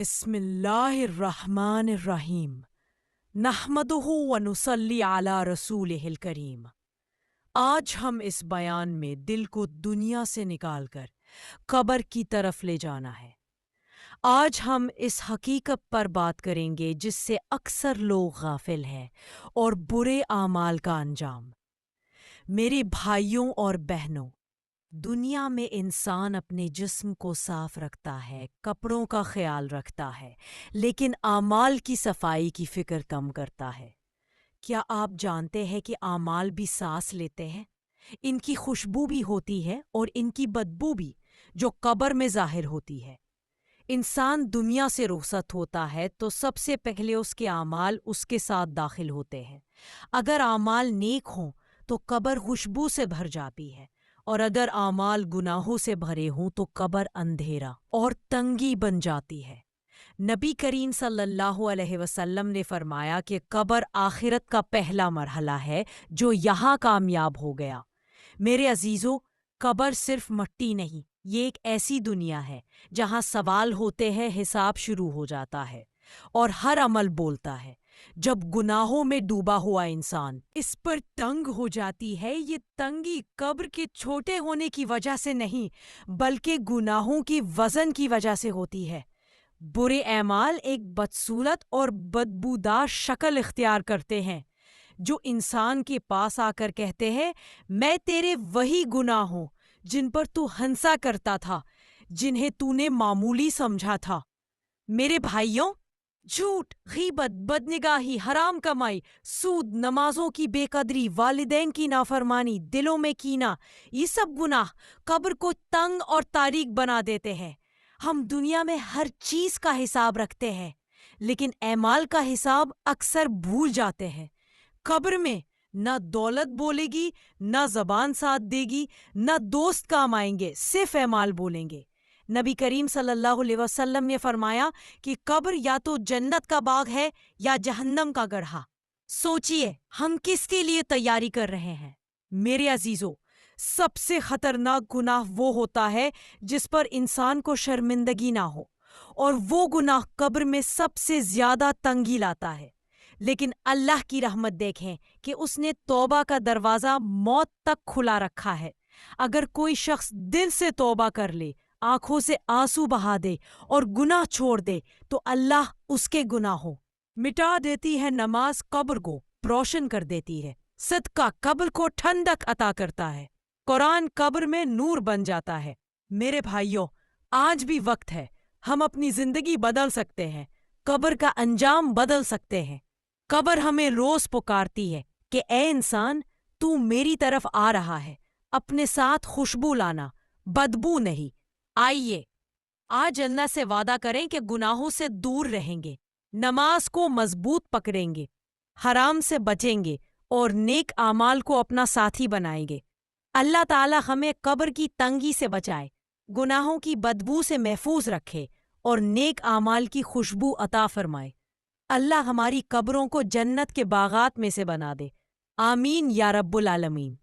بسم اللہ الرحمن الرحیم نحمدہ ونصلی علی رسولہ الکریم۔ آج ہم اس بیان میں دل کو دنیا سے نکال کر قبر کی طرف لے جانا ہے۔ آج ہم اس حقیقت پر بات کریں گے جس سے اکثر لوگ غافل ہیں، اور برے اعمال کا انجام۔ میرے بھائیوں اور بہنوں، دنیا میں انسان اپنے جسم کو صاف رکھتا ہے، کپڑوں کا خیال رکھتا ہے، لیکن اعمال کی صفائی کی فکر کم کرتا ہے۔ کیا آپ جانتے ہیں کہ اعمال بھی سانس لیتے ہیں؟ ان کی خوشبو بھی ہوتی ہے اور ان کی بدبو بھی، جو قبر میں ظاہر ہوتی ہے۔ انسان دنیا سے رخصت ہوتا ہے تو سب سے پہلے اس کے اعمال اس کے ساتھ داخل ہوتے ہیں۔ اگر اعمال نیک ہوں تو قبر خوشبو سے بھر جاتی ہے، اور اگر اعمال گناہوں سے بھرے ہوں تو قبر اندھیرا اور تنگی بن جاتی ہے۔ نبی کریم صلی اللہ علیہ وسلم نے فرمایا کہ قبر آخرت کا پہلا مرحلہ ہے جو یہاں کامیاب ہو گیا۔ میرے عزیزو، قبر صرف مٹی نہیں، یہ ایک ایسی دنیا ہے جہاں سوال ہوتے ہیں، حساب شروع ہو جاتا ہے، اور ہر عمل بولتا ہے۔ جب گناہوں میں ڈوبا ہوا انسان اس پر تنگ ہو جاتی ہے، یہ تنگی قبر کے چھوٹے ہونے کی وجہ سے نہیں بلکہ گناہوں کی وزن کی وجہ سے ہوتی ہے۔ برے اعمال ایک بدصورت اور بدبودار شکل اختیار کرتے ہیں جو انسان کے پاس آ کر کہتے ہیں، میں تیرے وہی گناہ ہوں جن پر تو ہنسا کرتا تھا، جنہیں تو نے معمولی سمجھا تھا۔ میرے بھائیوں، جھوٹ، غیبت، بدنگاہی، حرام کمائی، سود، نمازوں کی بے قدری، والدین کی نافرمانی، دلوں میں کینہ، یہ سب گناہ قبر کو تنگ اور تاریک بنا دیتے ہیں۔ ہم دنیا میں ہر چیز کا حساب رکھتے ہیں، لیکن اعمال کا حساب اکثر بھول جاتے ہیں۔ قبر میں نہ دولت بولے گی، نہ زبان ساتھ دے گی، نہ دوست کام آئیں گے، صرف اعمال بولیں گے۔ نبی کریم صلی اللہ علیہ وسلم نے فرمایا کہ قبر یا تو جنت کا باغ ہے یا جہنم کا گڑھا۔ سوچئے ہم کس کے لیے تیاری کر رہے ہیں؟ میرے عزیزو، سب سے خطرناک گناہ وہ ہوتا ہے جس پر انسان کو شرمندگی نہ ہو، اور وہ گناہ قبر میں سب سے زیادہ تنگی لاتا ہے۔ لیکن اللہ کی رحمت دیکھیں کہ اس نے توبہ کا دروازہ موت تک کھلا رکھا ہے۔ اگر کوئی شخص دل سے توبہ کر لے، آنکھوں سے آنسو بہا دے اور گناہ چھوڑ دے، تو اللہ اس کے گناہوں مٹا دیتی ہے۔ نماز قبر کو روشن کر دیتی ہے، صدقہ قبر کو ٹھنڈک عطا کرتا ہے، قرآن قبر میں نور بن جاتا ہے۔ میرے بھائیوں، آج بھی وقت ہے، ہم اپنی زندگی بدل سکتے ہیں، قبر کا انجام بدل سکتے ہیں۔ قبر ہمیں روز پکارتی ہے کہ اے انسان، تو میری طرف آ رہا ہے، اپنے ساتھ خوشبو لانا، بدبو نہیں۔ آئیے آج اللہ سے وعدہ کریں کہ گناہوں سے دور رہیں گے، نماز کو مضبوط پکڑیں گے، حرام سے بچیں گے، اور نیک اعمال کو اپنا ساتھی بنائیں گے۔ اللہ تعالی ہمیں قبر کی تنگی سے بچائے، گناہوں کی بدبو سے محفوظ رکھے، اور نیک اعمال کی خوشبو عطا فرمائے۔ اللہ ہماری قبروں کو جنت کے باغات میں سے بنا دے۔ آمین یا رب العالمین۔